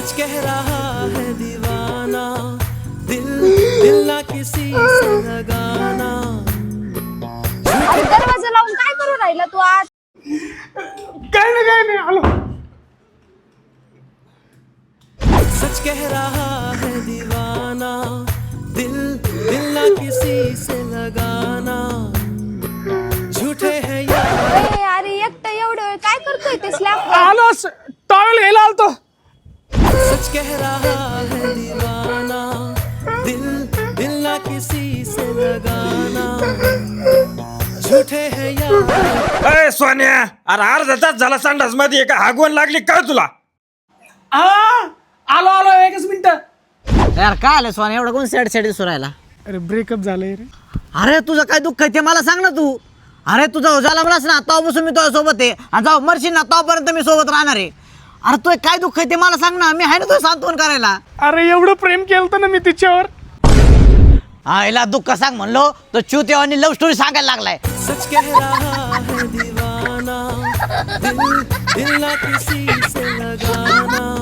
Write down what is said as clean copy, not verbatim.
सच कह रहा है दीवाना, दिल दिल ना किसी से लगाना। दरवाजा लावून काय करू राहिला तू आज? काय नाही आलो. सच कह रहा है दीवाना, दिल दिल ना किसी से लगाना। झूठे हैं यार। अरे एकटं एवढं वेळ काय करतोय ते स्लॅब? आलो टॉवेल घ्यायला आलतो. सच कह रहा है दीवाना, दिल दिल ना किसी से लगाना। झूठे हैं यार। अय सोन्या, अरे अर्धा तास झाला संडास मध्ये एका हागवण लागली काय तुला? आलो एकच मिनिट. यार काय आलं स्वान एवढं कोण सॅड सॅड दिसू राहिला? अरे ब्रेकअप झालंय रे. अरे तुझं काय दुःख आहे ते मला सांग ना तू. अरे तुझा झाला मलाच ना तेव्हापासून मी तुझ्या सोबत आहे आणि जाऊ मरशील ना तेव्हापर्यंत मी सोबत राहणार आहे. अरे तुझं काय दुःख आहे ते मला सांग ना, मी आहे ना तुझं सांत्वन करायला. अरे एवढं प्रेम केलं ना मी तिच्यावर. हा याला दुःख सांग म्हणलो तो चुते आणि लव्ह स्टोरी सांगायला लागलाय. सच कह रहा है दीवाना, दिल दिल ना किसी से लगाना।